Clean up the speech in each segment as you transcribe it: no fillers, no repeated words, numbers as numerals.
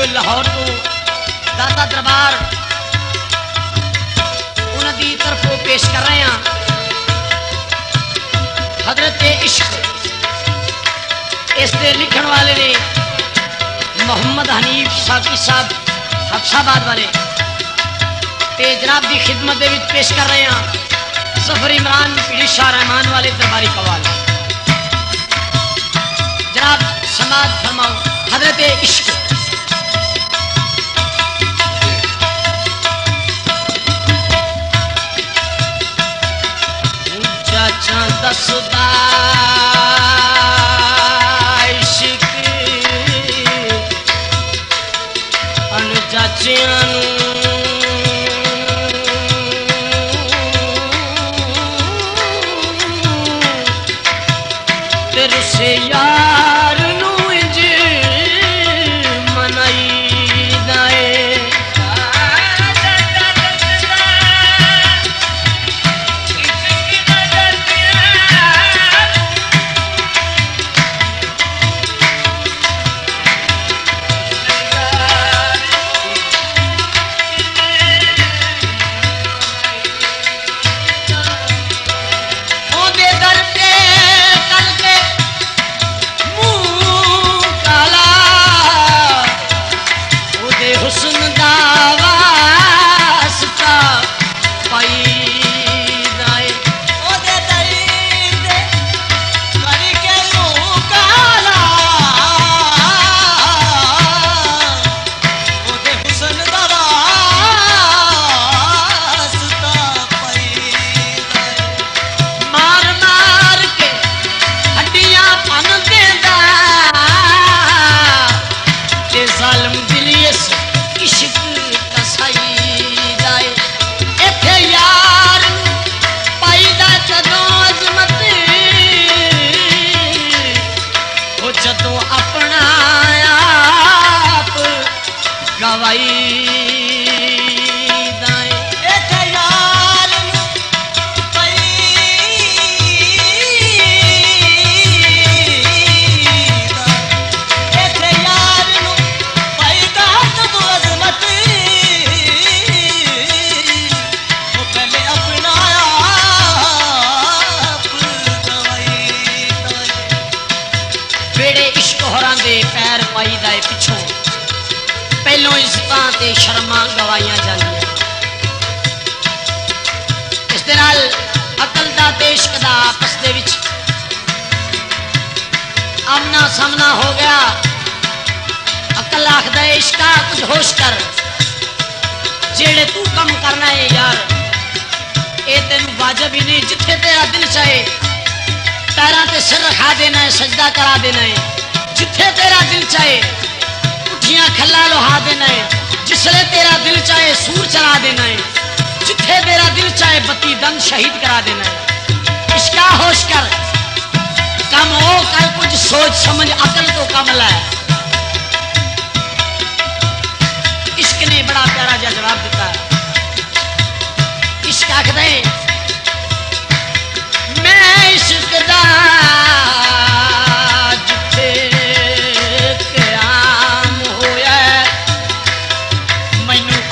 लाहौर तो दाता दरबार उन्होंने तरफों पेश कर रहे हैं हजरत इश्क। इसके लिखण वाले ने मोहम्मद हनीफ साकी साहब हफ्साबाद वाले ते जनाब की खिदमत दे विच पेश कर रहे हैं सफर इमरान पीड़ी शाह रहमान वाले दरबारी कवाल। जनाब समाज फरमाओ हजरत इश्क। चाचा दसदा इश्क अनचाचियां तेरे से यार नू इंज मनाई दाए शर्मा गवाइया जानिया इस दे नाल अकल दा ते इश्क दा आपस दे विच आमना सामना हो गया। अकल आखदा है इश्का कुछ होश कर जेड़े तू कम करना है यार ए तेन वाजिब ही नहीं। जिथे तेरा दिल चाहे पैरां ते सिर रखा देना है सजदा करा देना है। जिथे तेरा दिल चाहे उठियां खल्ला लोहा देना है। जिसले तेरा दिल चाहे सूर चला देना है। जिथे तेरा दिल चाहे बत्ती दंद शहीद करा देना है। इसका होश कर कम हो कर कुछ सोच समझ अकल तो कम ला। इश्क ने बड़ा प्यारा जा जवाब दिता है। इश्क आखदा है मैं इश्क दा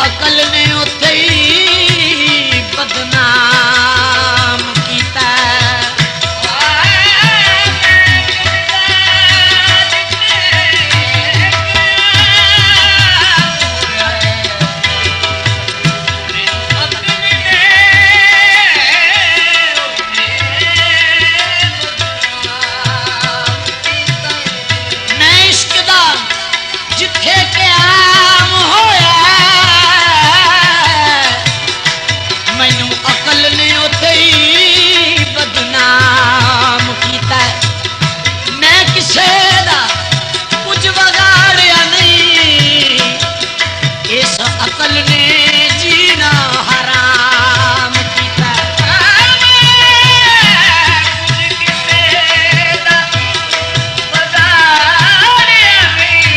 अकल ने उथे ही बदनाम कीता। मैं इश्क दा जिथे क़याम होया अकल ने उथे ही बदनाम कीता। मैं किसे दा कुछ बगाड़िया नहीं। इस अकल ने जीना हराम कीता। किसे दा बगाड़िया नहीं।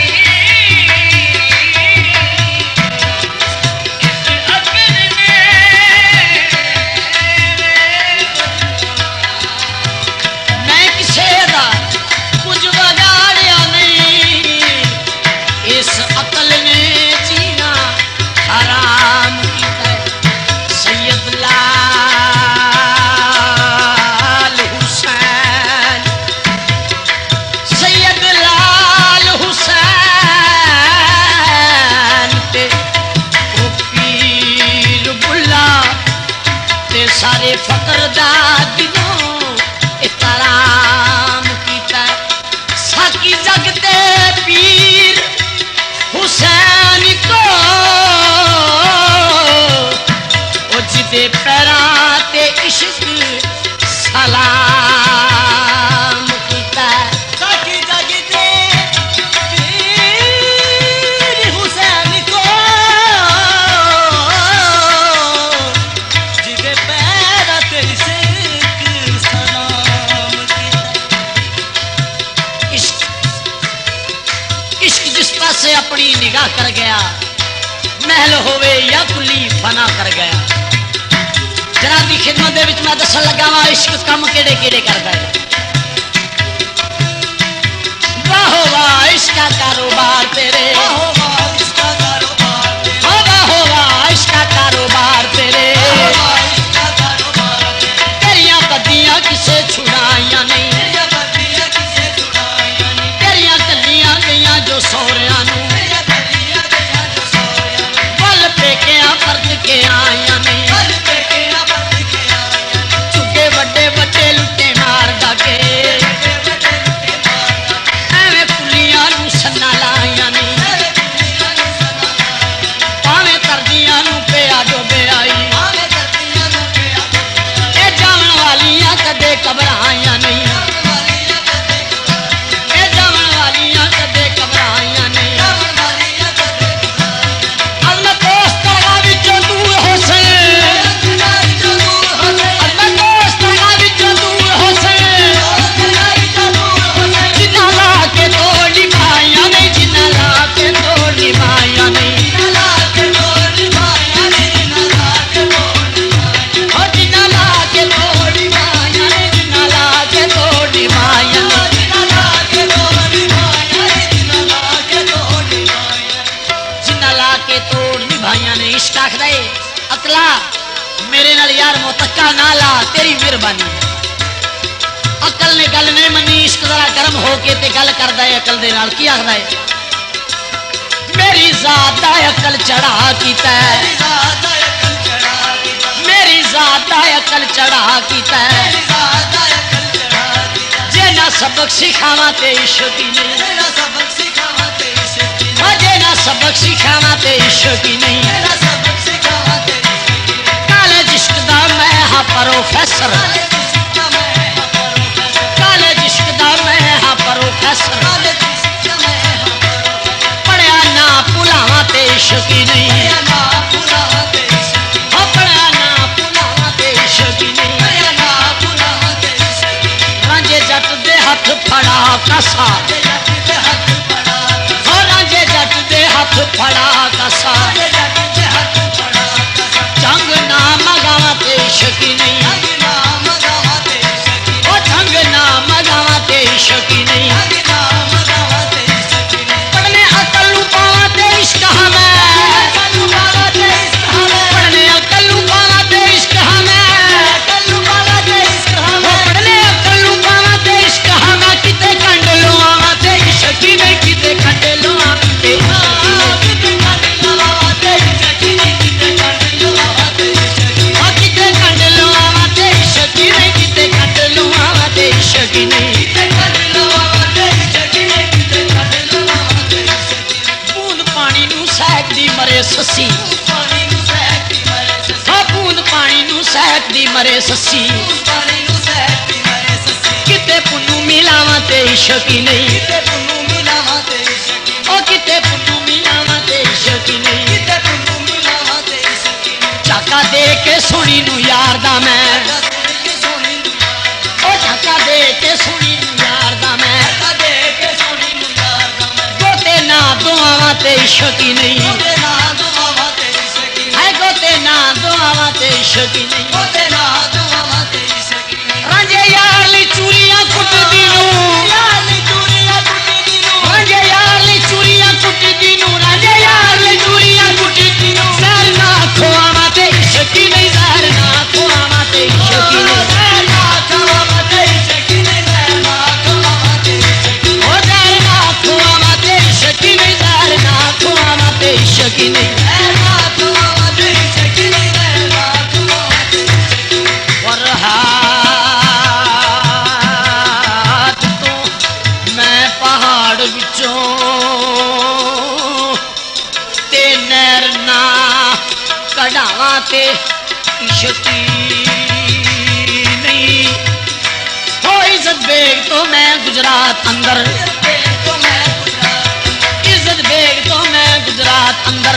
तेरी निगाह कर गया महल होवे या कुली फना कर गया। जनाब की खिदमत दे विच मैं दसन लगा वा इश्क कम केड़े केड़े करदा है। वाह वाह इश्क का कारोबार तेरे, वाह वाह इश्क का कारोबार तेरे, तेरिया बदियां किसे छुड़ाइया नहीं, तेरिया कलियां गईयां जो सौरिया नूं, वल पेकिया परत के आइया नहीं, चुके वड्डे वड्डे लुटे मार डाके, एवें कुलियां नूं सन्ना लाइया नहीं, भावें तरदियां नूं पिया डोबे आई, ए जावन वालियां कदे घबराइया नहीं, ए जावन वालियां कदे घबराइया नहीं। अज़मत दोस्त दरगाह विचों दूर हुसैन, अज़मत दोस्त दरगाह विचों दूर हुसैन, जिन्ना ला के तोड़ निभाइया नहीं, जिन्ना ला के तोड़ निभाइया नहीं, और जिन्ना ला के तोड़ निभाइया नहीं, जिन्ना ला के तोड़ निभाइया नहीं, जिन्ना ला के तोड़ निभाइया ने। इश्क आखदा है अकला मेरे नाल यार मुतक्का ना ला तेरी मेहरबानी। अकल ने गल नहीं मनी, इश्क जरा गर्म होके ते गल करदा है अकल दे नाल। की आखदा है मेरी जात दा अकल चढ़ा कीता है, मेरी जात दा अकल चढ़ा कीता है, जे ना सबक सिखावा ते इश्क ही नहीं, जे ना सबक सिखावा ते इश्क ही नहीं। कॉलेज इश्क दा मैं हां प्रोफेसर, कॉलेज इश्क दा मैं हां प्रोफेसर, पढ़िया ना भुलावा ते इश्क ही नहीं, पढ़िया ना भुलावा ते इश्क ही नहीं। रांझे जट दे हथ फड़ा कसा, रांझे जट दे हथ फड़ा कसा, जंग ना मगावा ते इश्क ही नहीं, ओ जंग ना मगावा ते इश्क ही नहीं। पढ़ने अकल नूं पावा ते इश्क हमें, पढ़ने अकल नूं पावा ते इश्क हमें, पढ़ने अकल नूं पावा ते इश्क हमें, किते कंड लुआवा ते इश्क ही नहीं, किते कंड लुआवा ते इश्क ही नहीं, किते कंड लुआवा ते इश्क ही नहीं, किते कंड लुआवा ते इश्क ही नहीं, किते कंड लुआवा ते इश्क ही नहीं, किते कंड लुआवा ते इश्क ही नहीं। बूंद पानी नूं सहकदी मरे ससी, बूंद पानी नूं सहकदी मरे ससी, किते पुन्नू मिलावा ते इश्क ही नहीं, ओ किते पुन्नू मिलावा ते इश्क ही नहीं। झाका दे के सोनी नूं यार दा मैं, ओ झाका दे के सोनी नूं यार दा मैं, गोते ना दुआवा ते इश्क ही नहीं, है गोते ना दुआवा ते इश्क ही नहीं। रांझे यार ली चूड़ियां कुटदी नूं, रांझे यार ली चूड़ियां कुटदी नूं, रांझे यार ली चूड़ियां कुटदी नूं, जहर ना खुआवा ते इश्क ही नहीं, जहर ना खुआवा ते इश्क ही नहीं, जहर ना खुआवा ते इश्क ही नहीं, जहर ना खुआवा ते इश्क ही नहीं, ओ जहर ना खुआवा ते इश्क ही नहीं, जहर ना खुआवा ते इश्क ही नहीं। और हाथ तो मैं पहाड़ विचों ते नैर ना कढ़ावा ते इश्क ही नहीं। हो इज्जत बेग तो मैं गुजरात अंदर, इज्जत बेग तो मैं गुजरात अंदर,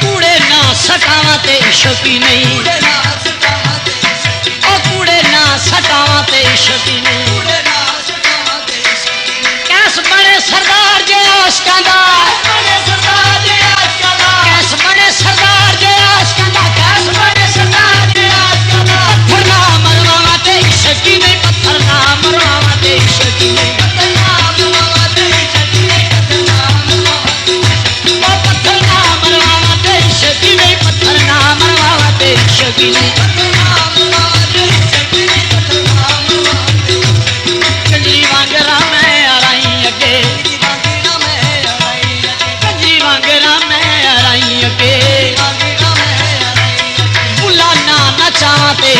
कूड़े ना सटावा ते इश्क ही नहीं, ओ कूड़े ना सटावा ते इश्क ही नहीं। कैस बड़े सरदार जे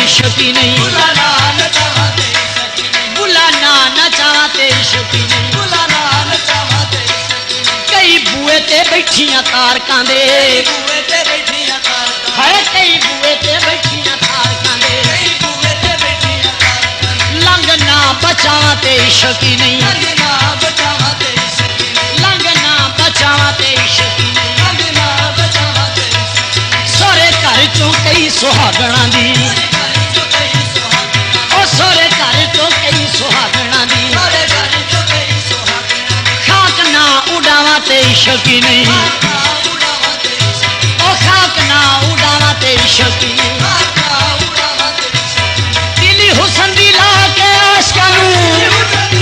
शकी नहीं, बुलाना न चाहा ते शकी नहीं, बुलाना न चाहा ते शकी नहीं, बुलाना न चाहा ते शकी नहीं। कई बूए ते बैठियां तारकां दे, बूए ते बैठियां तारकां, है कई बूए ते बैठियां तारकां दे, कई बूए ते बैठियां तारकां। लंघ ना बचावा ते शकी नहीं, लंघना बचावा ते शकी नहीं, लंघ ना बचावा ते शकी नहीं। लंघना बचावा ते शकी नहीं। सोरे घर चों कई सुहागणा दी, घर चो कई सुहागणा, ओ सोरे घर चों कई सुहागणा दी, सारे घर चो कई सुहागणा। खाक ना उड़ावा ते शकी नहीं, आका उड़ावा ते शकी, ओ खाक ना उड़ावा ते शकी नहीं। आका उड़ावा ते शकी। दिली हुसन दिला के आशकानू, हुसैन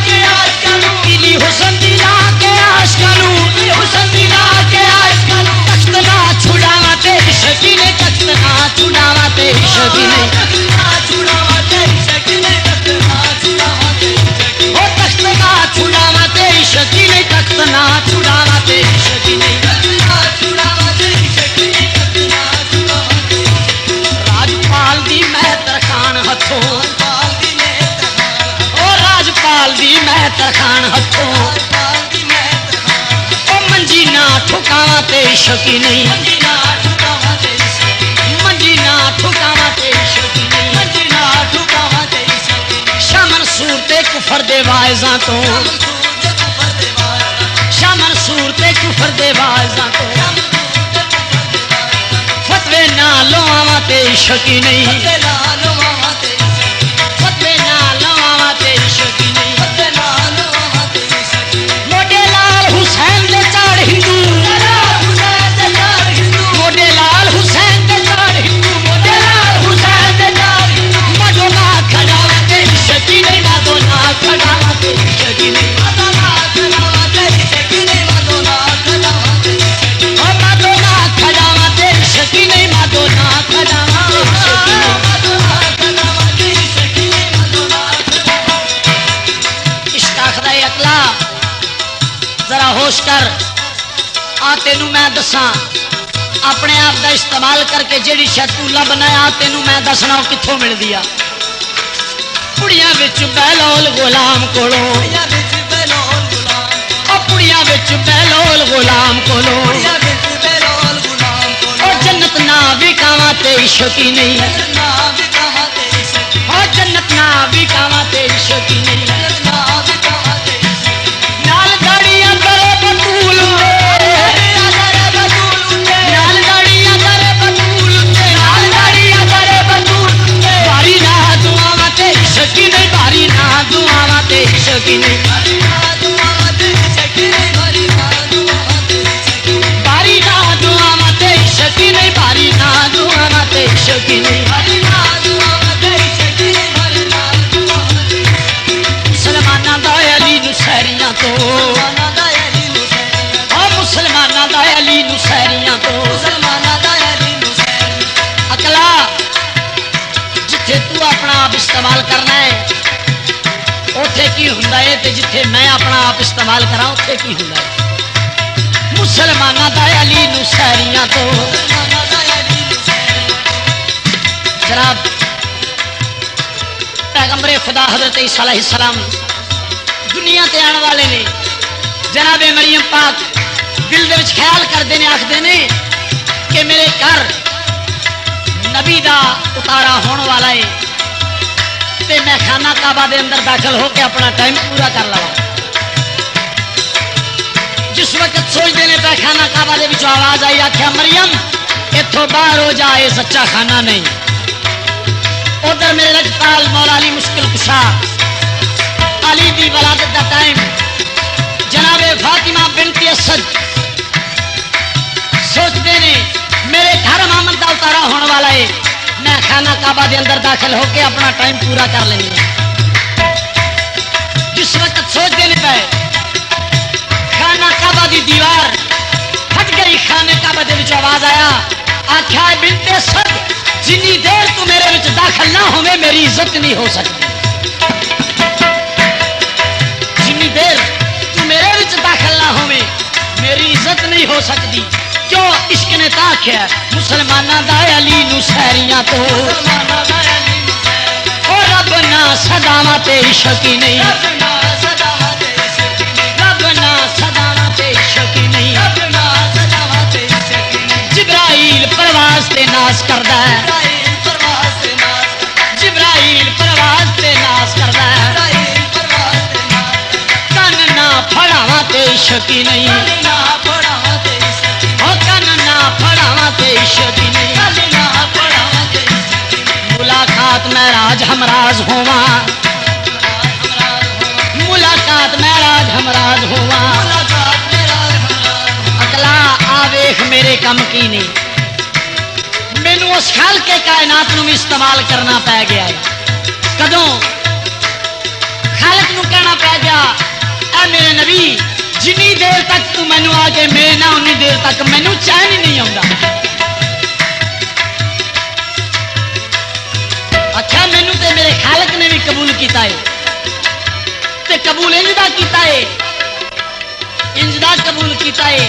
के आशकानू, दिली हुसन दिला के आशकानू, हुसन दिला के आशकानू। तख्त ना छुड़ावा ते शकी नहीं, तख्त ना छुड़ावा ते शकी नहीं, तख्तना छुड़ावा ते शकी नहीं, तख्तना छुड़ावा ते शकी नहीं, ओ तख्त ना छुड़ावा ते शकी नहीं, तख्त ना छुड़ावा ते शकी नहीं। तख्तना छुड़ावा ते शकी नहीं, तख्तना छुड़ावा ते शकी नहीं। राजपाल दी मैं तरखान हथों, पाल दी मैं तखान, ओ राजपाल दी मैं तरखान हथों। पाल दी मैं तखान। ओ मंजी ना ठुकावा ते शकी नहीं, मंजिला ठुकावा ते शकी नहीं, मंजी ना ठुकावा ते शकी नहीं। मंजिला ठुकावा ते शकी नहीं। शाह मंसूर ते कुफर दे वाइज़ां तो, मंसूर दे कुफर दे वाला, शाह मंसूर ते कुफर दे वाइज़ां तो। मंसूर दे कुफर दे वाला। फतवे ना लवावा ते शकी नहीं, फते लाल वावा ते शकी नहीं, फतवे ना लवावा ते शकी नहीं। फते लाल वावा ते शकी नहीं। मोटे लाल हुसैन दे चार हिंदू, हुसैन दे चार हिंदू, मोटे लाल हुसैन दे चार हिंदू, मोटे लाल हुसैन दे चार हिंदू। मदो ना खड़ावा ते शकी नहीं, मदो ना खड़ावा ते शकी नहीं, मदोना खड़ावा ते शकी नहीं, मदोना खड़ावा ते शकी नहीं, ओ मदो ना खड़ावा ते शकी नहीं, मदो ना खड़ावा ते शकी नहीं। मदोना खड़ावा ते शकी नहीं, मदोना खड़ावा। इश्क आखदा है अकला जरा होश कर, आ तेनू मैं दसां अपने आप का इस्तेमाल करके जेड़ी शतूला बनाया तेनू मैं दसना वो कित्थों मिलदी आ। कुड़ियां विच बहलोल गुलाम कोलों, या बिच बेलोल गुलाम, ओ कुड़ियां विच बहलोल गुलाम कोलों। या बिच बेलोल गुलाम को ओ जन्नत ना विकावा ते शकी नहीं, ना बिकावा ते शकी, ओ जन्नत ना विकावा ते शकी नहीं। ना बिकावा ते शकी। नाल गाड़ियां करे बतूल तेरा दर बदूल उठे, नाल गाड़ियां करे बतूल नाल गाड़ियां करे बतूल। बारी ना दुआवा ते शकी नहीं, बारी ना दुआवा ते शकी नहीं, हरी ना दुआवा ते शकी नहीं, हरी ना दुआवा ते शकी नहीं, बारी ना दुआवा ते शकी नहीं, बारी ना दुआवा ते शकी नहीं। हरी ना दुआवा ते शकी नहीं, हरी ना दुआवा ते शकी नहीं। मुसलमाना दा अली नू सैरियां तो, मुसलमाना दा अली हुसैन, ओ मुसलमाना दा अली नू सैरियां तो। मुसलमाना दा अली हुसैन। अकला जिथे तू अपना आप इस्तेमाल करना है उथे की हुंदा है ते जिथे मैं अपना आप इस्तेमाल करा उथे की हुंदा है। मुसलमाना दा अली नू सैरियां तो, मुसलमाना दा अली हुसैन। जनाब पैगंबरे खुदा हजरत ईसा अलैहिस्सलाम दुनिया ते आने वाले ने। जनाबे मरियम पाक दिल दे विच ख्याल करते ने, आखते ने कि मेरे घर नबी दा उतारा होने वाला है ते मैं खाना काबा दे अंदर दाखिल होके अपना टाइम पूरा कर लवा। जिस वक्त सोचते ने पै खाना काबा दे विचों आवाज आई, आख्या मरियम इथों बाहर हो जा, ये सच्चा खाना नहीं। उधर मेरे लजपाल मौला अली मुश्किल कुशा अली दी वलादत दा टाइम, जनाबे फातिमा बिनती असद सोचते ने मेरे घर मोहम्मद दा उतारा होने वाला है, मैं खाना काबा दे अंदर दाखिल होके अपना टाइम पूरा कर लेनी है। जिस वक्त सोचते ने पे खाना काबा दी दीवार फट गई, खाने काबा दे विच आवाज आया, आख्या बिनते असद जिन्नी देर तू मेरे विच दाखिल ना होवे मेरी इज्जत नहीं हो सकती। जिन्नी देर तू मेरे विच दाखिल ना होवे मेरी इज्जत नहीं हो सकती। जो इश्क ने ताख्या मुसलमाना दा अली नू सैरियां तो मुसलमाना दा अली नू ओ रब ना सदावा ते इश्क ही नहीं रब ना सदावा ते इश्क नहीं रब ना सदावा ते इश्क ही नहीं रब ना सदावा ते इश्क नहीं जिब्राइल परवाज़ ते नाज करदा है जिब्राइल परवाज़ ते नाज जिब्राइल परवाज़ ते नाज करदा है जिब्राइल परवाज़ ते नाज कन ना फड़ावा ते इश्क ही नहीं कल ना पढ़ावा ते इश्क ओ कन ना फड़ावा ते इश्क ही नहीं कल ना पढ़ावा ते इश्क मुलाकात महराज हमराज होवा मुलाकात महराज हमराज होवा मुलाकात मेरा हमरा अगला आ वेख मेरे कम की ने मैनू उस खाल के कायनात नू भी इस्तेमाल करना पै गया है कदों खालक नू कहना पै गया ऐ मेरे नबी जिन्नी देर तक तू मैनू आके मेरे ना उन्नी देर तक मैनू चैन ही नहीं आउंदा अच्छा मैनू ते मेरे खालक ने भी कबूल किया है ते कबूल इंजदा किया है इंजदा कबूल किया है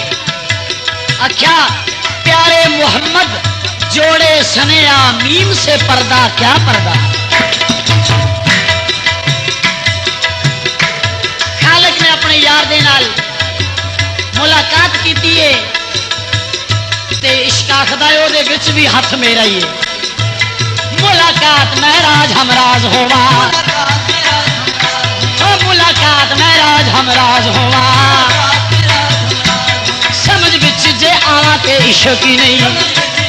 अच्छा प्यारे मोहम्मद जोड़े सनेया मीम से पर्दा क्या पर्दा खालक ने अपने यार दे नाल मुलाकात की है ते इश्क आखदा है ओदे विच भी हथ मेरा ही है मुलाकात महराज हमराज होवा मुलाकात मेरा हमरा ओ मुलाकात महराज हमराज होवा समझ विच जे आवा ते इश्क ही नहीं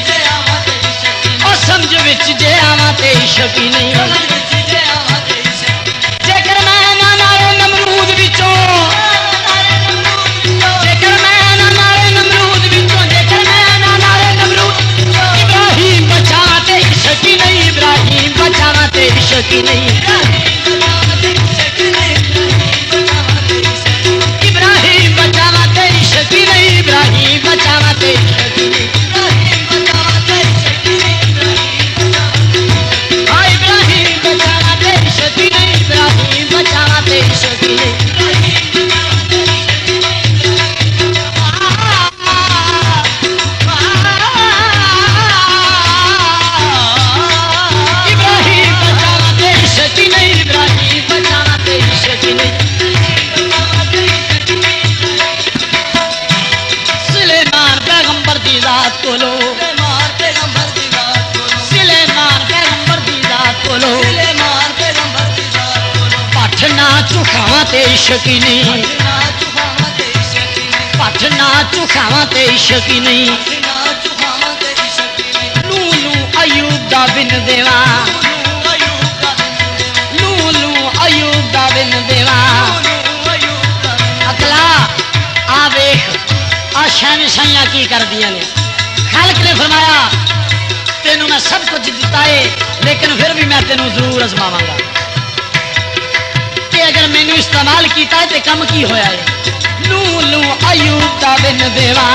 जे आवा ते इश्क ओ समझ विच जे आवा ते इश्क ही नहीं जे आवा ते इश्क जेकर मैं ना नारे नमरूद विचों जेकर मैं ना नारे नमरूद विचों जेकर मैं ना नारे नमरूद इब्राहिम बचावा ते इश्क ही नहीं इब्राहिम बचावा ते इश्क ही नहीं इब्राहिम बचावा ते इश्क ही नहीं इब्राहिम बचावा ते इश्क ही नहीं हाँ इब्राहिम बचावा ते इश्क ही नहीं इब्राहिम बचावा ते इश्क ही नहीं इब्राहिम बचावा ते इश्क ही नहीं इब्राहिम बचावा ते इश्क ही नहीं सुलेमान पैगंबर दी जात कोलो सुलेमान पैगंबर दी जात कोलो पठ ना चुखावा ते इश्क ही नहीं पठ ना चुखावा ते इश्क ही नहीं लू लू अयूब दा बिन देवा लू लू अयूब दा बिन देवा अकला आ वेख आ शहनशाहियां की कर दिया ने खालक ने फरमाया तेनू मैं सब कुछ दिता है लेकिन फिर भी मैं तेनू जरूर आजमावांगा कि अगर मैनू इस्तेमाल किया है तो कम की होया है लू लू अयूब दा बिन देवा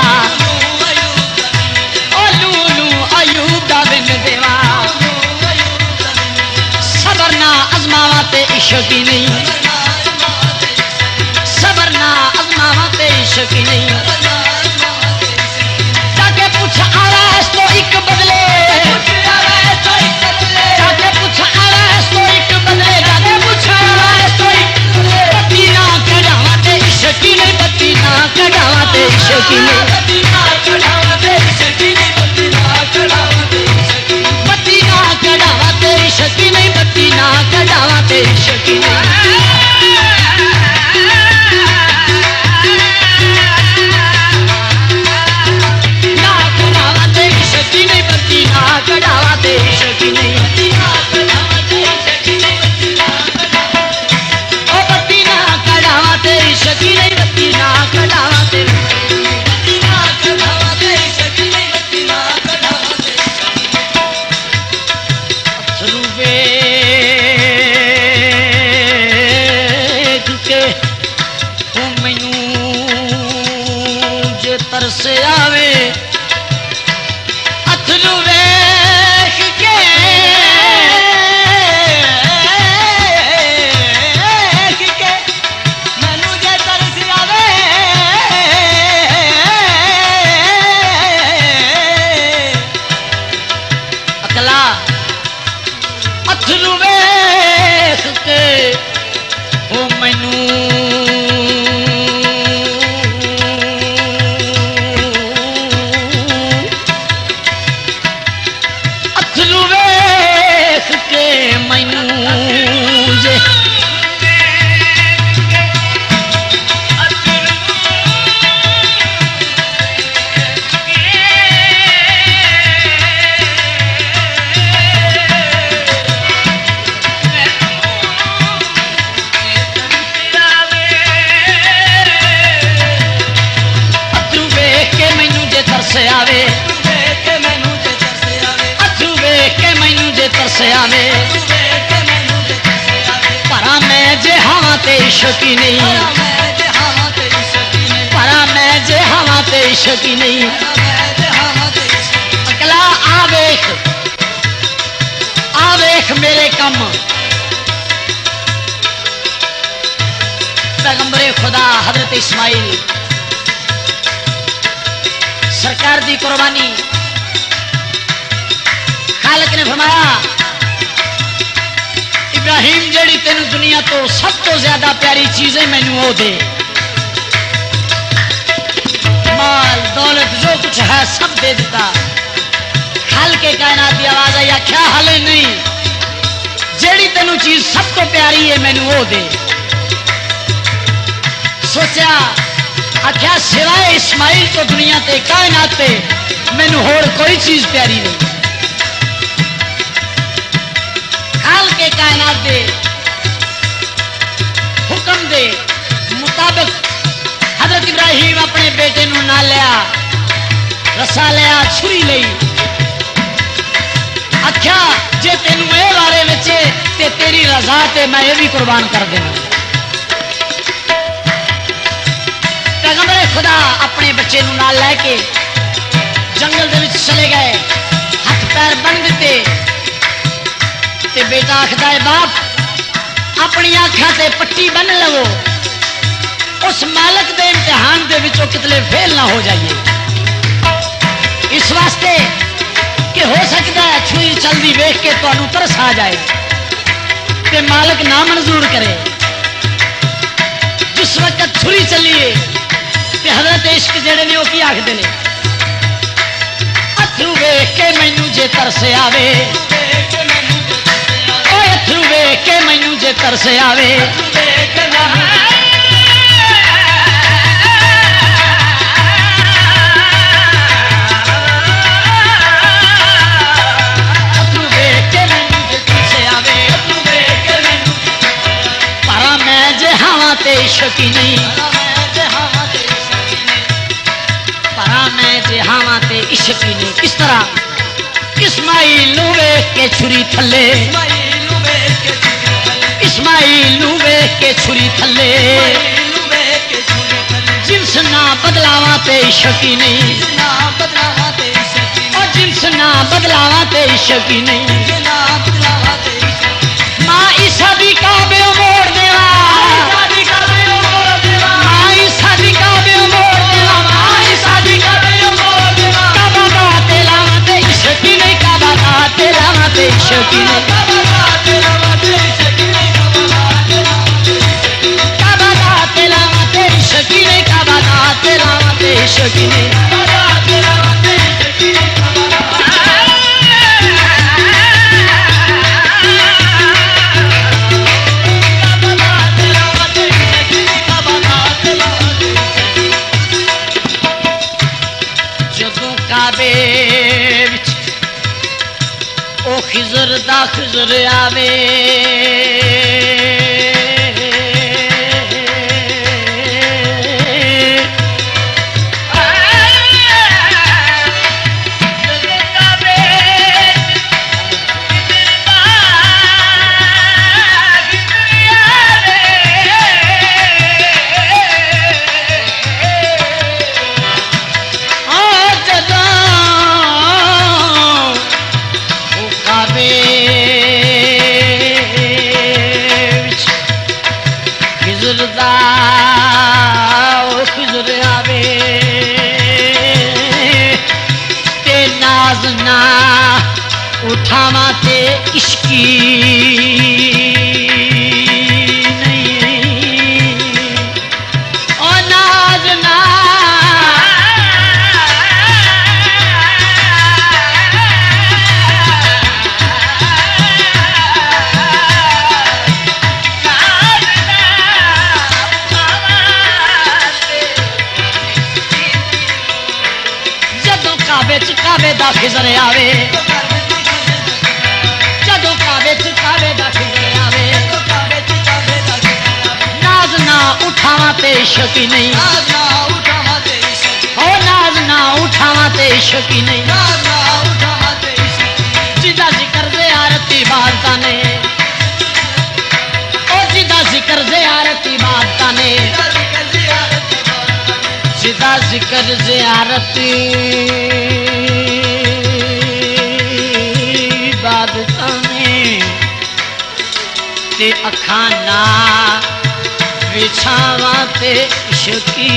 ओ लू लू अयूब दा बिन देवा सबर ना आजमावा ते इश्क ही नहीं सबर ना आजमावा ते इश्क ही नहीं जाके पूछ आवाज तो एक बदले जाके पूछ आवाज तो एक बदले जाके पूछ आवाज तो एक बत्ती ना कढ़ावा ते इश्क ही नहीं बत्ती ना कढ़ावा ते इश्क ही नहीं बत्ती ना कढ़ावा ते इश्क ही नहीं बत्ती ना कढ़ावा ते इश्क ही नहीं ना कढ़ावा ते इश्क ही नहीं बत्ती ना कढ़ावा ते इश्क ही नहीं ओ बत्ती ना कढ़ावा ते इश्क ही नहीं बत्ती ना कढ़ावा ते अथरू वेख के तू मैनू जे तरस आवे अथरू वेख के मैनू जे तरस आवे आवे ਵੇਖ ਕੇ ਮੈਨੂੰ ਜੇ ਤਰਸ ਆਵੇ अथरू वेख के मैनू जे तरस आवे ਵੇਖ ਕੇ ਮੈਨੂੰ ਜੇ ਤਰਸ ਆਵੇ भरा मैं जे हवा ते इश्क ही नहीं ਭਲਾ ਮੈਂ ਜੇ ਹਾਵਾਂ ਤੇ ਇਸ਼ਕ ਹੀ ਨਹੀਂ भरा मैं जे हवा ते इश्क ही नहीं ਭਲਾ मैं ਜੇ ਹਾਵਾਂ ਤੇ ਇਸ਼ਕ अकला आ वेख मेरे कम पैगंबरे खुदा हजरत इस्माइल सरकार दी कुर्बानी खालिक ने फरमाया इब्राहिम जेड़ी तेनू दुनिया तो सब तो ज्यादा प्यारी चीजें मैनू वो दे माल दौलत जो कुछ है सब दे दिता हल के कायनात की आवाज आई आख्या हले नहीं जेड़ी तेनू चीज सब तो प्यारी है मैनू वो दे सोचा आख्या सिवाय इस्माइल तो दुनिया ते कायनात ते मैनू होर कोई चीज प्यारी नहीं हाल के कायनात दे हुक्म दे मुताबिक हजरत इब्राहिम अपने बेटे नू ना लिया रसा लिया छुरी लई आख्या जे तेनू ए बारे में ते तेरी रजा ते मैं ये भी कुर्बान कर देना पैगंबर खुदा अपने बच्चे नू नाल लैके जंगल दे विच चले गए हाथ पैर बन दिते ते बेटा आखदा है बाप अपनी आंखां ते पट्टी बन लवो उस मालक दे इम्तिहान दे विचों कितने फेल ना हो जाइए इस वास्ते कि हो सकता है छुरी चलती वेख के तुहानू तरस आ जाए ते मालक ना मंजूर करे जिस वक्त छुरी चलिए ते हजरत इश्क जेड़े ने वो की आखदे ने अथरू वेख के मैनू जे तरस आवे ਵੇਖ ਕੇ ਮੈਨੂੰ ਜੇ ਤਰਸ ਆਵੇ ओए अथरू वेख के मैनू जे तरस आवे ਵੇਖ ਕੇ ਮੈਨੂੰ अथरू वेख के मैनू जे तरस आवे ਵੇਖ ਕੇ ਮੈਨੂੰ पर मैं जे हवा ते इश्क ही नहीं ਭਲਾ ਮੈਂ ਜੇ ਹਾਵਾਂ ਤੇ ਇਸ਼ਕ ਹੀ ਨਹੀਂ पर मैं जे हवा ते इश्क ही नहीं किस तरह इस्माइल नू वेख के छुरी थले ਇਸਮਾਈਲ ਨੂੰ ਵੇਖ ਕੇ ਛੁਰੀ ਥੱਲੇ इस्माइल नू वेख के छुरी थले ਇਸਮਾਈਲ ਨੂੰ ਵੇਖ ਕੇ ਛੁਰੀ ਥੱਲੇ जिन्स ना बदलावा ते इश्क ही नहीं ਨਾ ਬਦਲਾਵਾਂ ਤੇ ਇਸ਼ਕ ਹੀ और जिन्स ना बदलावा ते इश्क ही नहीं ਨਹੀਂ ਨਾ ਬਦਲਾਵਾਂ ਤੇ ਇਸ਼ਕ मां ईसा दी काबे मोड़ देवा ਸਾਡੀ ਕਾਬੇ ਮੋੜ ਦੇਵਾ मां ईसा दी काबे मोड़ देवा मां ईसा दी ਕਾਬੇ ਮੋੜ देवा काबा दा तेलावा ते इश्क ही नहीं काबा दा तेलावा ते इश्क ही नहीं ਕਾਬਾ ਤੇਰਾ ਵਾਦੇ ਇਸ਼ਕ ਨਹੀਂ काबा दा तेलावा ते इश्क ही नहीं काबा दा तेलावा ते इश्क ही नहीं ਕਾਬਾ ਤੇਰਾ ਵਾਦੇ ਇਸ਼ਕ ਨਹੀਂ जदों काबे विच ओ खिजर दा खिजर आवे उठावा ते इश्की नहीं ओ नाज ना जदों काबे च काबे दा खिजर आवे जदों काबे च काबे दा खिजर आवे नाज ना उठावा ते इश्क नहीं ओ नाज ना उठावा ते शकी नहीं जिदा जिक्र ज़ियारत इबादत ने ओ जिदा जिक्र ज़ियारत इबादत ने जिदा जिक्र ज़ियारत इबादत ने ते अखां ना विछावा ते शकी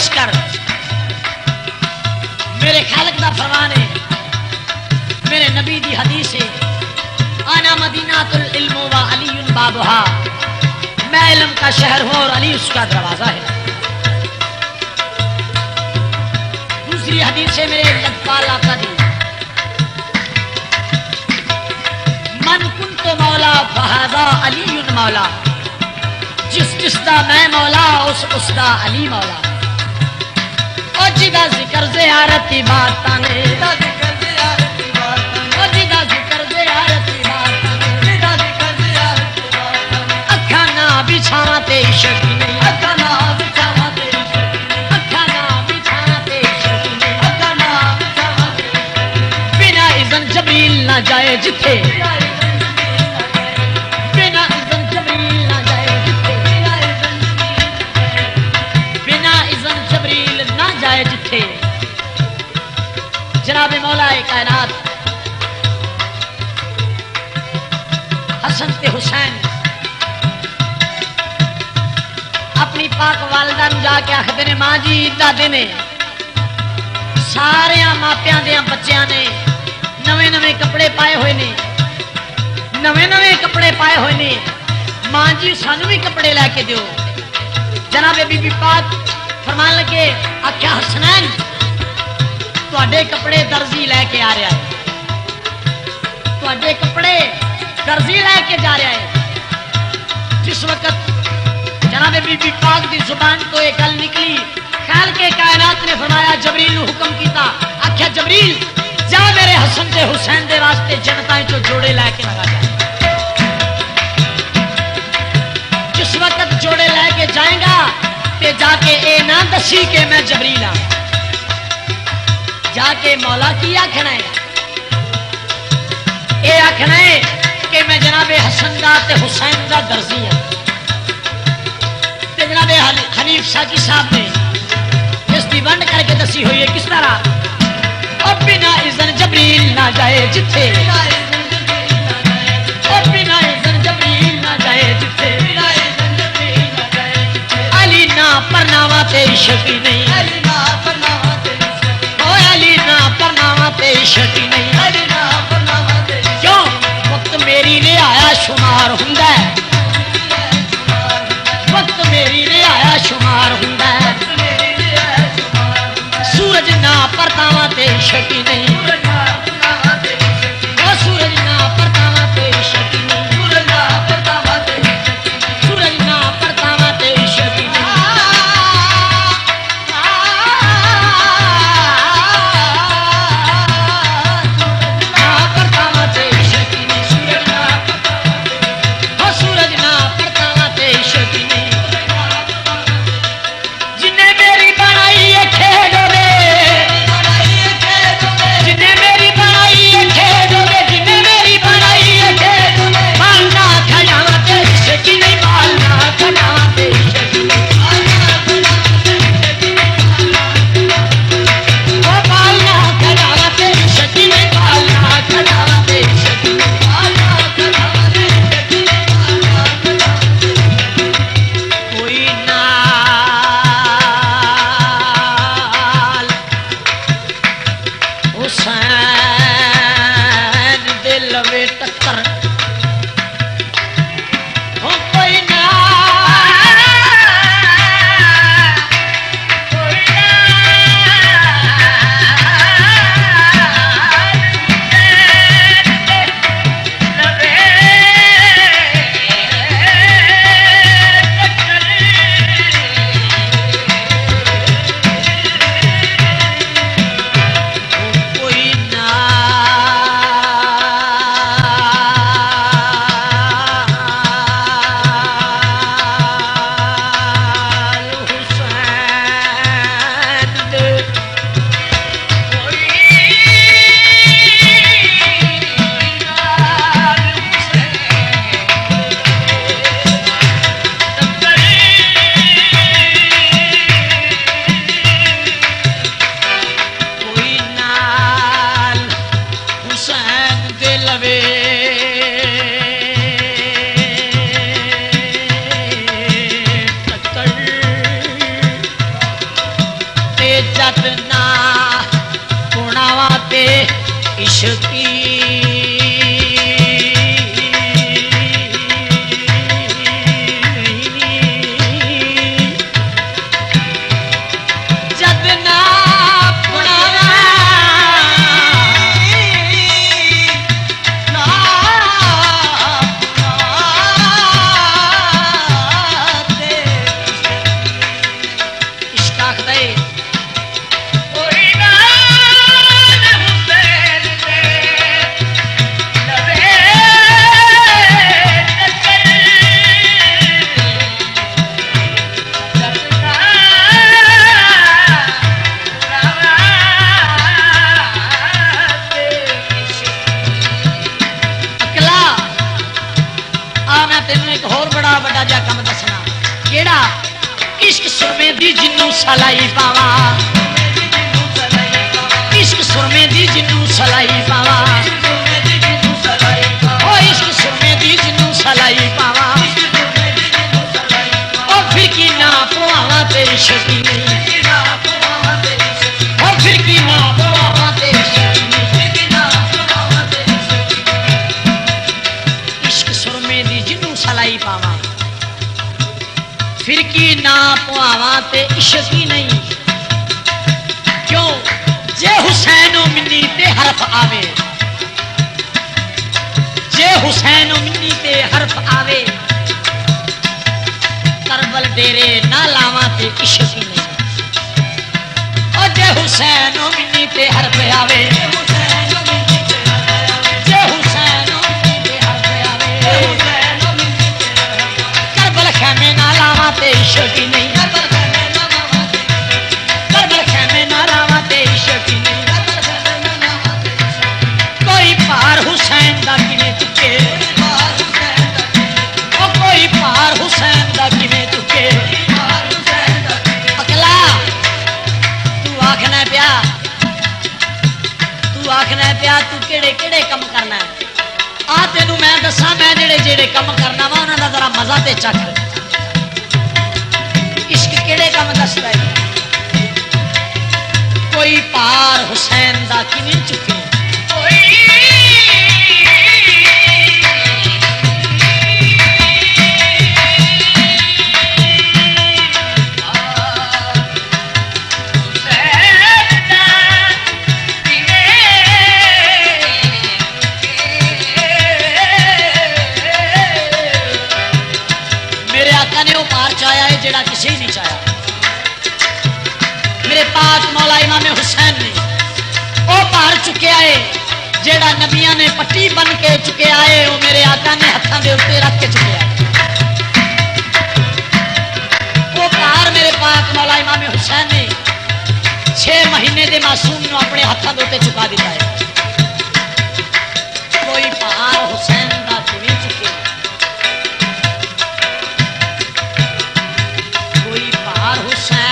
कर मेरे खालिक दा फरमान है, मेरे नबी दी हदीस है, आना मदीनातुल इल्म व अलीयुन बाबुहा, मैं इल्म का शहर हूं और अली उसका दरवाजा है। दूसरी हदीस है मेरे लखपाल आका दी, मन कुंतो मौला फहादा अलीयुन मौला, जिसदा मैं मौला उसदा अली मौला। जिदा जिक्र ज़ियारत इबादत ने जिदा जिक्र ज़ियारत इबादत अखां ना बिछावा ते शकी नहीं अखां ना बिछावा ते शकी नहीं बिना इज़्न जबरील ना जाए जिथे बिना इज़्न जबरील ना जाए जिथे बिना इज़्न जबरील ना जाए जिथे जनाब मौला कायनात हसन ते हुसैन अपनी पाक वालदा नूं जाके आखदे ने मां जी दादे ने सारे मापियां दे बच्चियां ने नवे नवे कपड़े पाए हुए ने नवे नवे कपड़े पाए हुए ने मां जी सानू भी कपड़े लैके दिओ। जनाब बीबी पाक फरमान लगे आख्या हसनैन तुहाडे कपड़े दर्जी लैके आ रहा है, तुहाडे कपड़े दर्जी लैके जा रहा है। जिस वक्त जनाब बीबी पाक की जुबान तो एक गल निकली, ख्याल के कायनात ने फरमाया जबरील नूं हुक्म किया, आख्या जबरील जा मेरे हसन ते हुसैन दे वास्ते जनताएं चो जोड़े लैके लगा जा। जिस वक्त जोड़े लैके जाएगा ते जाके ए ना दसी के मैं जबरील हाँ, जाके मौला की आखना है, ए आखना है कि मैं जनाबे हसन दा ते हुसैन दा दर्जी हाँ। ते जनाबे हनीफ साकी साहब ने इसकी वंड करके दसी हुई है किस तरह, और बिना इज़्न जबरील ना जाए जिथे, और बिना इज़्न जबरील ना जाए जिथे, अली ना परनावा ते शकी नहीं, अली ना परनावा ते शकी नहीं, क्यों वक्त मेरी ने आया शुमार हुंदा है, वक्त मेरी ने आया शुमार हुंदा है, सूरज ना परतावा ते शकी नहीं, ओ सूरज ना परतावा ते शकी नहीं, सूरज ना परतावा ते शकी नहीं। सूरज हुसैन दे लवे टक्कर ते जट ना पुणावा ते इश्की सलाई पावा इश्क सुरमे दी जिन्नू सलाई पावा ओ इश्क सुरमे दी जिन्नू सलाई पावा ओ फिर की ना पवावा तेरी शकी ओ फिर की ना पवावा तेरी शकी इश्क सुरमे दी जिन्नू सलाई पावा फिर की ना पवावा ते इश्क ही नहीं क्यों जे हुसैनो मिन्नी ते हरफ आवे जे हुसैनो मिन्नी ते हरफ आवे करबल डेरे ना लावा ते इश्क ही नहीं ओ जे हुसैनो मिन्नी ते हरफ आवे जे हुसैनो मिन्नी ते हरफ आवे करबल खेमे ना लावा ते इश्क ही नहीं कोई पार हुसैन दा किने चुके ओ कोई पार हुसैन दा किने चुके अकला तू आखना पिया तू केड़े केड़े कम करना है आ तेनू मैं दसा मैं जेड़े जेड़े कम करना वा उन्हां दा जरा मजा ते चख इश्क केड़े कम दसदा है कोई पार हुसैन दा किने चुके मेरे आका ने वो पार चाया है जेड़ा किसी नहीं चाया मेरे पाक मौला इमाम हुसैन ने ओ पार चुके आए जेड़ा नबियां ने पट्टी बन के चुके आए वो मेरे आका ने हत्थां दे उत्ते रख के चुके आए वो पार मेरे पाक मौला इमाम हुसैन ने 6 महीने दे मासूम नु अपने हत्थां दे उत्ते चुका दिता है कोई पार हुसैन दा किवें चुके कोई पार हुसैन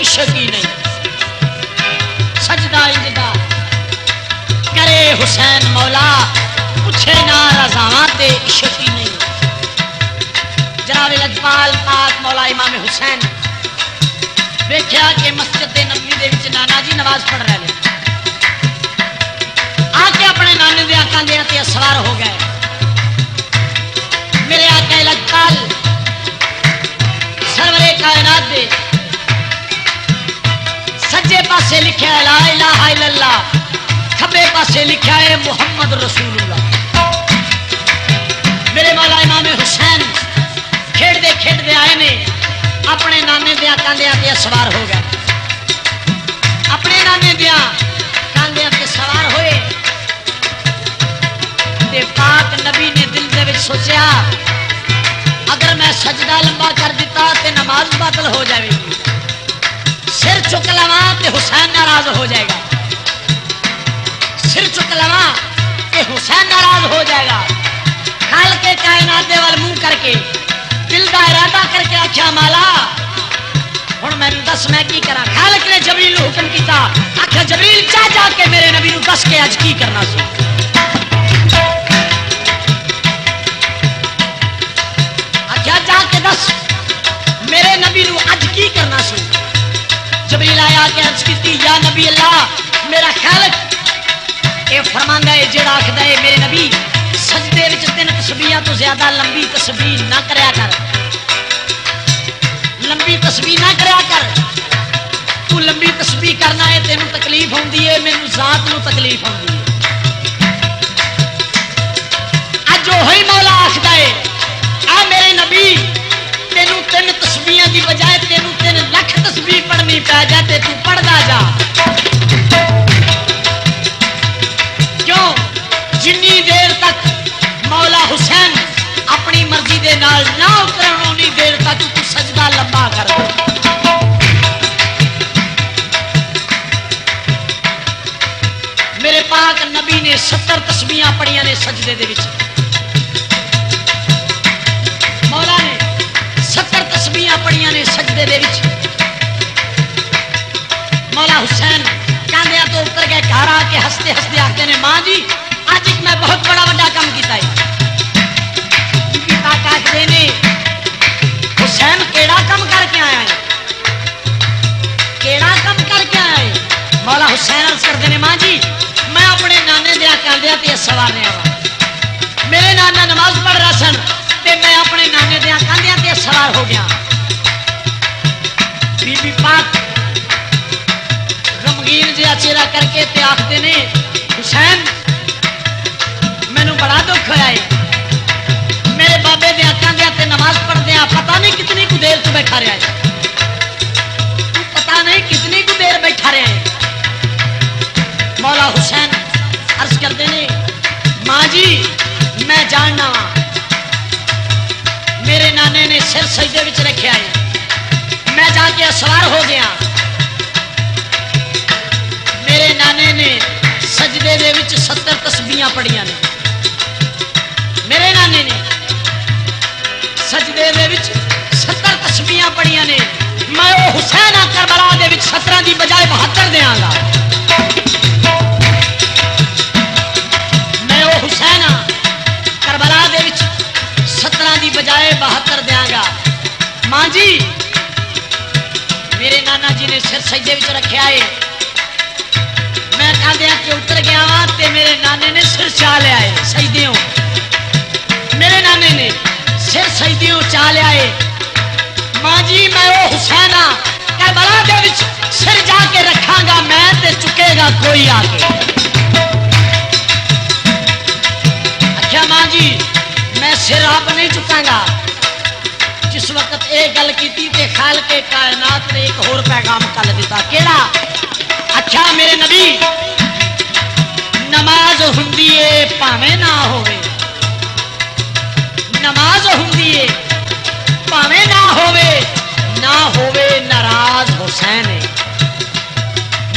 इश्क ही नहीं। सजदा इंजदा करे हुसैन मौला, पूछे ना रज़ावां ते इश्क ही नहीं। जनाब लजपाल पाक मौला इमाम हुसैन देखिया कि मस्जिद नबी दे विच नाना जी नमाज पढ़ रहे हैं, आके अपने नाने दे कंधे ते सवार हो गए। मेरे आका लजपाल सरवरे कायनात दे सज्जे पासे लिखा है ला इलाहा इल्लल्लाह, खब्बे पासे लिखा है मुहम्मद रसूलुल्लाह। मेरे मौला इमाम हुसैन खेड़ते खेड़ते आए ने, अपने नाने दिया कांधिया ते सवार हो गए। अपने नाने दिया कांधिया ते सवार होए ते पाक नबी ने दिल दे विच सोचा अगर मैं सजदा लंबा कर दिता ते नमाज बातिल हो जाएगी, सिर चुक लवा ते हुसैन नाराज हो जाएगा, सिर चुक लवा ते हुसैन नाराज हो जाएगा। खाल के कायनात दे वाल मुंह करके दिल का इरादा करके आख्या माला हुण मैनू दस मैं की करा। खालिक ने जबरील नूं हुक्म कीता, आख्या जबरील जा जाके मेरे नबी नूं दस के अज की करना सी। आख्या जाके दस मेरे नबी नूं अज की करना सी। जबरील आया के अर्ज कीती या नबी अल्लाह, मेरा खालिक ये फरमांदा है जेड़ा आखदा है मेरे नबी सजदे विच 3 तस्बीहां तो ज्यादा लंबी तस्बीह ना करया कर, लंबी तस्बीह ना करया कर। तू लंबी तस्बीह करना है तेनू तकलीफ होंदी है, मैनू जात नू तकलीफ होंदी है। अज ओही मौला आखदा है आ मेरे नबी तेनू 3 तस्बीहां दी बजाय तेनू 3 लाख तस्बीह पढ़नी पै जा ते तू पढ़दा जा। क्यों? जिन्नी देर तक मौला हुसैन अपनी मर्जी दे नाल ना उतरन उन्नी देर तक तू सजदा लंबा कर। मेरे पाक नबी ने 70 तस्बीहां पढ़ियां ने सजदे दे विच। मौला ने 70 तस्बीहां पढ़ियां ने सजदे दे विच। मौला हुसैन कांधिया तो उतर गए, घर आके हंसते हंसते आखते ने मां जी आज एक मैं बहुत बड़ा वड्डा काम किया है। आखते ने हुसैन केड़ा काम करके आया है, केड़ा काम करके आया है। मौला हुसैन अर्ज करते ने मां जी मैं अपने नाने दिया कांधिया ते सवार रहा वा। मेरे नाना नमाज पढ़ रहा सन ते मैं अपने नाने दिया कांधिया ते सवार हो गया। बीबी पाक गमगीन जिहा चेहरा करके ते आखते ने हुसैन मैनू बड़ा दुख होया है, मेरे बाबे दे कांधिया ते नमाज पढ़दे पता नहीं कितनी कु देर तू बैठा रहा है, तू पता नहीं कितनी कु देर बैठा रहा है। मौला हुसैन अर्ज करते ने मां जी मैं जानना वा मेरे नाने ने सिर सजदे विच रखा है, मैं जाके सवार हो गया। मेरे नाने ने सजदे दे विच 70 तस्बीहां पढ़ियां ने। मेरे नाने ने सजदे दे विच 70 तस्बीहां पढ़ियां ने। मैं वो हुसैन करबला दे विच 17 की बजाय 72 देंगा। मैं वो हुसैन करबला दे विच 17 की बजाय 72 देंगा। मां जी मेरे नाना जी ने सिर सजदे विच रखा है, मैं कांधिया के उतर गया वहां ते मेरे नाने ने सिर चा लिया है सजदियों। मेरे नाने ने सिर सजदियों चा लिया है। मां जी मैं वो हुसैन करबला दे विच सिर जाके रखांगा मैं ते चुकेगा कोई आके। अच्छा मां जी मैं सिर आप नहीं चुकांगा। जिस वक्त एक गल की ते खाल के कायनात ने एक होर पैगाम कल दिता। केड़ा? अच्छा मेरे नबी नमाज हुंदी है भावें ना होवे, नमाज हुंदी है भावें ना होवे नाराज हुसैन है।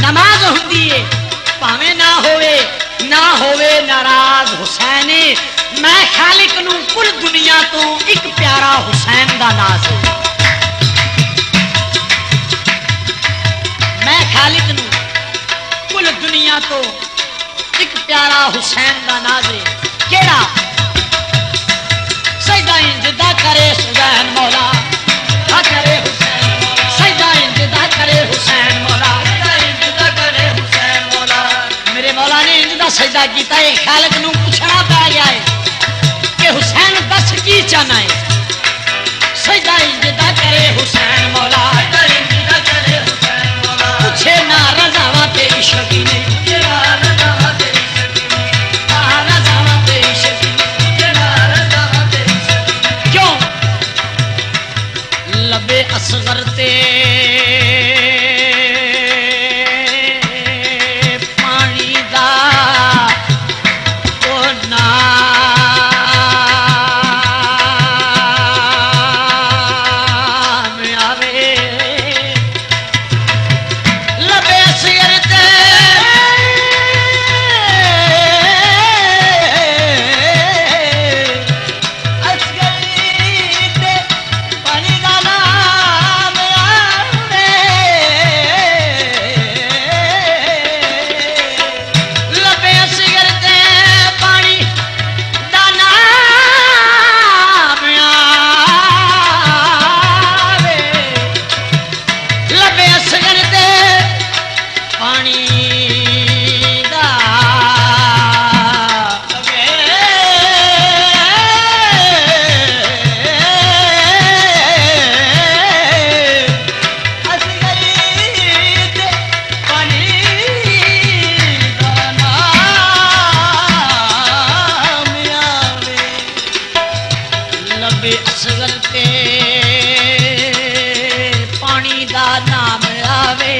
नमाज हुंदी है भावें ना होवे नाराज हुसैन है। मैं खालिक नूं कुल दुनिया तो एक प्यारा हुसैन दा नाज है। खालिक नू कुल दुनिया तो एक प्यारा हुसैन दा नाज़े केड़ा सजदा इंजदा करे हुसैन मौला दा करे हुसैन मौला सजदा इंजदा करे हुसैन मौला सजदा इंजदा करे हुसैन मौला मेरे मौला ने इंजदा सजदा कीता है खालिक नू पूछना पै गया है कि हुसैन दस की चाहना है सजदा इंजदा करे हुसैन मौला सजदा इंजदा करे हुसैन मौला पूछे ना रज़ावा तेरी शकीने तेरा रज़ावा तेरी शकीने रज़ावा तेरी शकीने तेरा रज़ावा तेरी शकीने क्यों लबे असगर ते पानी दा ओ नाम आवे लबे असगर ते पानी दा नाम आवे लबे असगर ते पानी दा नाम आवे लबे असगर ते पानी दा लबे असगर ते पानी दा नाम आवे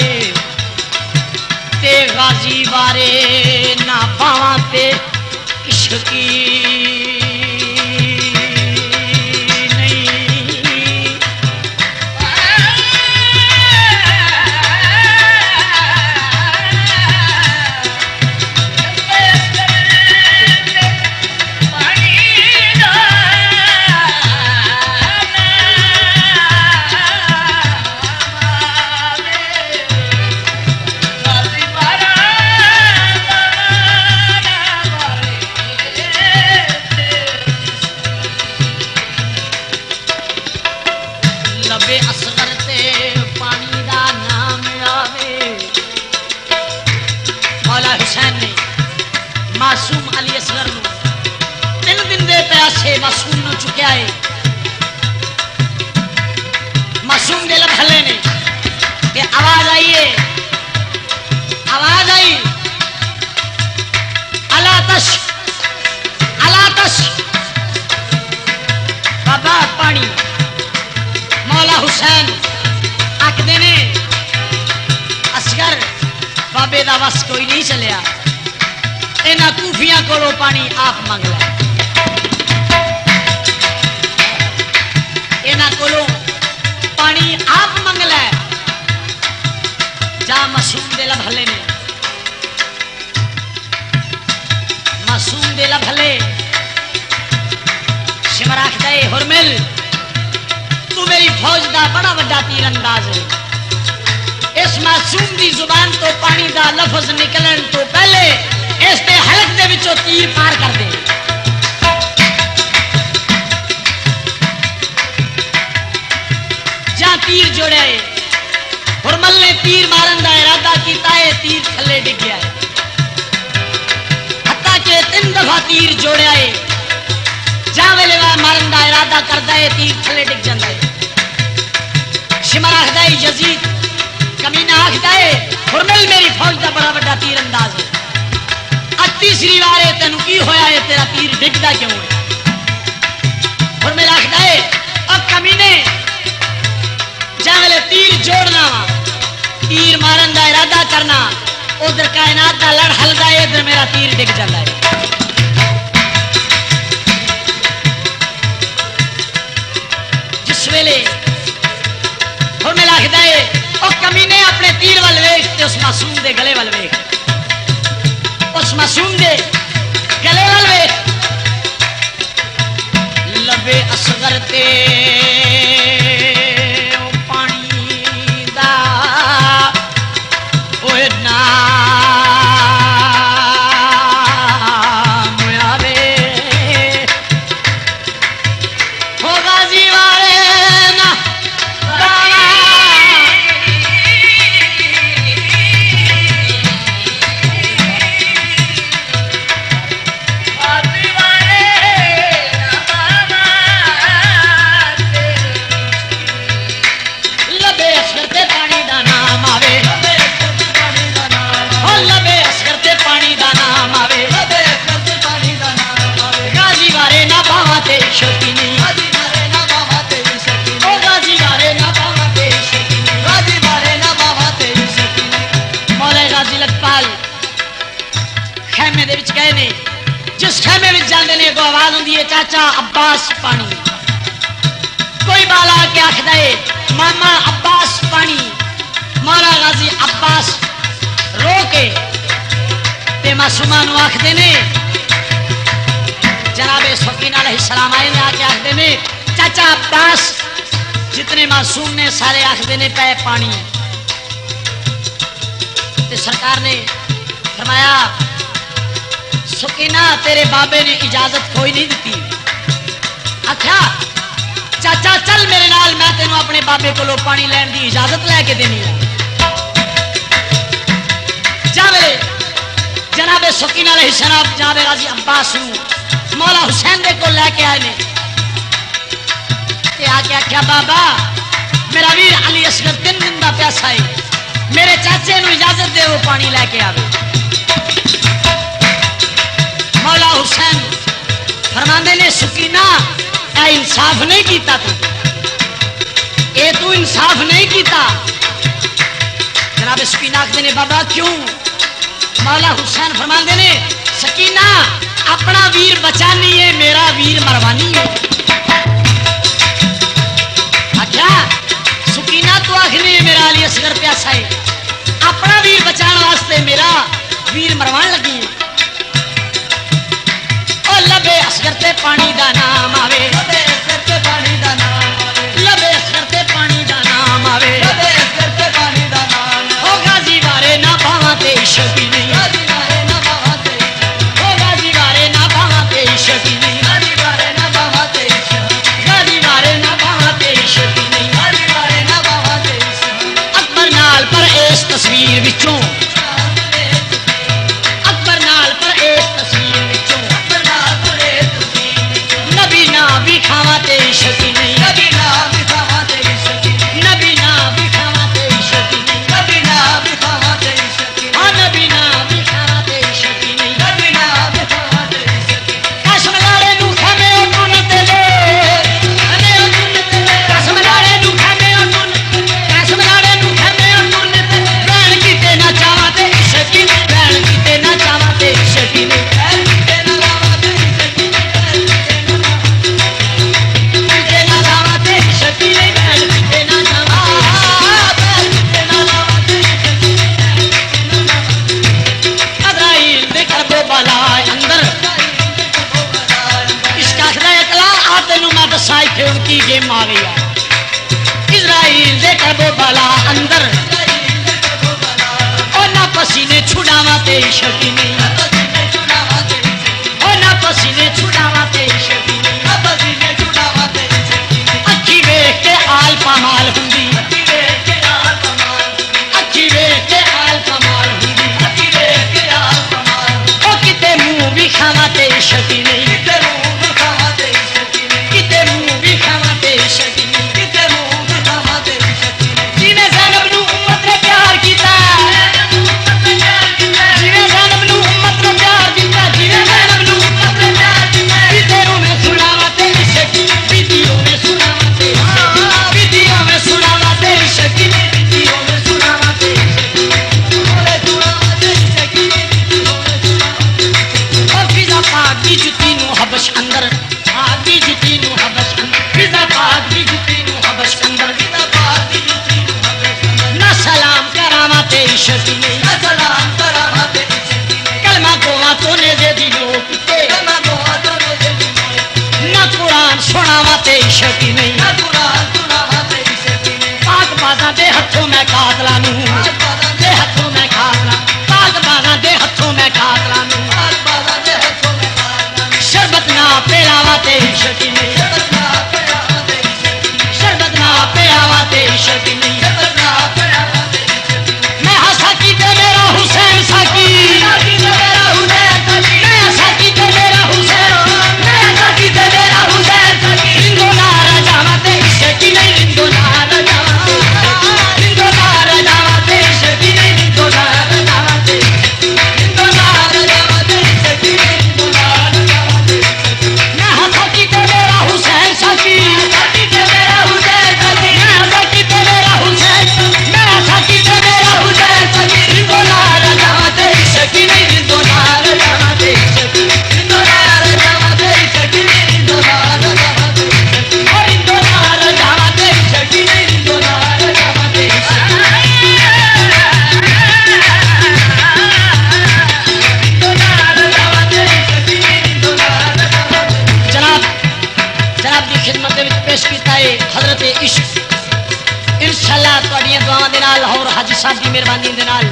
ते गाजी बारे ना पावां ते इश्की नहीं लबे असगर ते पानी दा नाम आवे मौला हुसैन ने मासूम अली असगर नू 3 दिन दे प्यासे मासूम नू चुकिया है मासूम दे लभले ने ते आवाज आई है आवाज आई अला तश बाबा पानी मौला हुसैन आखदे ने असगर बाबे दा वस कोई नहीं चलिया इन्हां कूफियां कोलों पानी आप मंग लै इन्हां कोलों पानी आप मंग लै जा मासूम दे लभले ने मासूम दे लभले सिमर आखदा है हुरमिल तू मेरी फौज दा बड़ा वड्डा तीरंदाज है इस मासूम दी जुबान तो पानी दा लफ्ज निकलन तो पहले इस दे हलक दे विचों तीर पार कर दे जा तीर जोड़िया है हुरमल ने तीर मारन दा इरादा कीता है तीर थल्ले डिग गया है हत्ता के 3 दफा तीर जोड़िया है जा वेले मारन दा इरादा करदा है तीर थल्ले डिग जांदा है शिमर आखदा है यजीद कमीना आखदा है हुरमल मेरी फौज दा बड़ा वड्डा तीरंदाज है तीसरी बार तेन की होया है तेरा तीर डिगदा क्यों है हुरमल आखदा है अब कमीने जावले तीर जोड़ना वा तीर मारन दा इरादा करना उधर कायनात दा लड़ हलदा है इधर मेरा तीर डिग जांदा है जिस वेले हुरमल आखदा है ओ कमीने अपने तीर वाल वेख ते उस मासूम दे गले वाल वेख उस मासूम दे गले वाल वेख लबे असगर ते ये चाचा अब्बास पानी, कोई बाला के आख दे मामा अब्बास पानी, मौला गाजी अब्बास रो के ते मासूमा नु आख देने जनाबे सकीना अलैहिस्सलाम आए ने आके आख देने चाचा अब्बास जितने मासूम ने सारे आख देने पे पानी। ते सरकार ने फरमाया सकीना तेरे बाबे ने इजाजत कोई नहीं दी। अच्छा चाचा चल मेरे नाल मैं तेन अपने बाबे को पानी लैन की इजाजत लैके देनी है। जावे जनाबे सकीना अलैहिस्सलाम जनाबे गाजी अब्बास मौला हुसैन दे को लैके आए ने आके आख्या बाबा मेरा वीर अली असगर 3 दिन का प्यासा है, मेरे चाचे नु इजाजत दे वो पानी लैके आवे। मौला हुसैन फरमांदे ने सकीना ए इंसाफ नहीं कीता तू इंसाफ नहीं कीता। जनाब सकीना आखदे ने बाबा क्यों? मौला हुसैन फरमांदे ने सकीना अपना वीर बचानी है, मेरा वीर मरवानी है। अच्छा सकीना तो आखने मेरा अली असगर प्यासा है, अपना वीर बचाने वास्ते मेरा वीर मरवान लगी है। ओ लबे असगर ते पानी दा नाम आवे, लबे असगर ते पानी दा नाम आवे, लबे असगर ते पानी दा नाम आवे, लबे असगर ते पानी दा नाम हो गाजी वारे ना बावा ते शकी नहीं, गाजी वारे ना बावा ते हो गाजी वारे ना बावा ते शकी नहीं, गाजी वारे ना बावा ते गाजी वारे ना बावा ते शकी नहीं, गाजी वारे ना बावा ते अकबर नाल पर इस तस्वीर विचों अकबर नाल पर इस तस्वीर विचों अकबर नाल पर इस तस्वीर विचों नबी ना भी खावा ते शकी नहीं, नबी ना भी खावा ते शकी नहीं, नबी ना भी खावा ते शकी नहीं, नबी ना भी खावा ते शकी नहीं, हां नबी ना भी खावा ते शकी नहीं, नबी ना भी खावा ते शकी नहीं। कसम लाड़े नु खामे उन ते ले हने उन ते ले कसम लाड़े नु खामे उन कसम लाड़े नु खामे उन ते बैण कीते ना चावा ते शकी नहीं, बैण कीते ना चावा ते शकी नहीं, बैण कीते ना चावा ते शकी नहीं, कीते ना चावा ते शकी नहीं, बैण कीते ना चावा बैण कीते ना चावा ते शकी नहीं। अज़राइल दे करबो बाला अंदर इसका खदा अकला आ तेनू मैं दसा इत्थे उनकी गेम आ गई है। इज़राइल दे करबो बाला अंदर ओ ना पसीने छुड़ावा ते शकी नहीं, ओ ना पसीने छुड़ावा ते शकी नहीं, अखी वेख के आल पामाल हुंदी, अखी वेख के आल पामाल हुंदी, ओ किते मुंह भी खावा ते शकी नहीं, किते मुंह भी खावा ते शकी नहीं। जिने ज़ैनब नू उम्मत ने प्यार कीता, जिने ज़ैनब नू उम्मत ने प्यार कीता, जिने ज़ैनब नू उम्मत ने प्यार कीता, वीडियो में सुनावा ते शकी, वीडियो में सुनावा ते वीडियो में सुनावा ते शकी, वीडियो में सुनावा ते और फिजा पाक दी जुती नू हबश अंदर, पाक दी जुती नू हबश अंदर, फिजा पाक दी जुती नू हबश अंदर, फिजा पाक दी जुती नू हबश अंदर। ना सलाम करावा ते शकी नहीं, ना सलाम करावा ते शकी नहीं, कलमा गोवा तो ने दे दिलो किते, कलमा गोवा तो ने दे दिलो, ना कुरान सुनावा ते शकी नहीं, ना कुरान सुनावा ते शकी नहीं। पाक बाजा दे हथों में कातला नू, पाक बाजा दे हथों में कातला, पाक बाजा दे हथों में कातला नू, पाक बाजा दे हथों में कातला नू। शरबत ना पिलावा ते शकी नहीं, शरबत ना पिलावा ते शकी नहीं, शरबत ना पिलावा ते शकी नहीं, शरबत ना पिलावा ते शकी नहीं। मैं हंसा की ते मेरा हुसैन साकी, मेरा हुसैन साकी, मैं हंसा की ते मेरा हुसैन, मैं हंसा की ते मेरा हुसैन साकी। हिंदो ना राजावा ते शकी नहीं, हिंदो ना राजावा ते हिंदो ना राजावा ते शकी नहीं, हिंदो ना राजावा ते हिंदो ना राजावा ते शकी नहीं, हिंदो ना राजावा ते मैं हंसा की ते मेरा हुसैन साकी, हंसा की ते मेरा हुसैन साकी, मैं हंसा की ते मेरा हुसैन किया है हजरत इश्क इंशाअल्लाह तुहाडियां दुआवां दे नाल और हाजी साहब की मेहरबानी दे नाल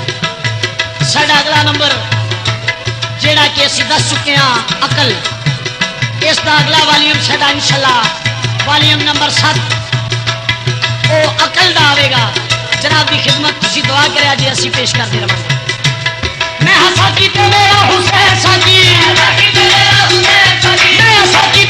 साडा अगला नंबर जेड़ा कि असीं दस चुके हैं अकल इसका अगला वॉल्यूम साडा इंशाअल्लाह वॉल्यूम नंबर 7 वो अकल दा आवेगा जनाब की खिदमत तुसीं दुआ करिया जी असीं पेश करते रहांगे मैं हसा की ते मेरा हुसैन साजी मैं हसा की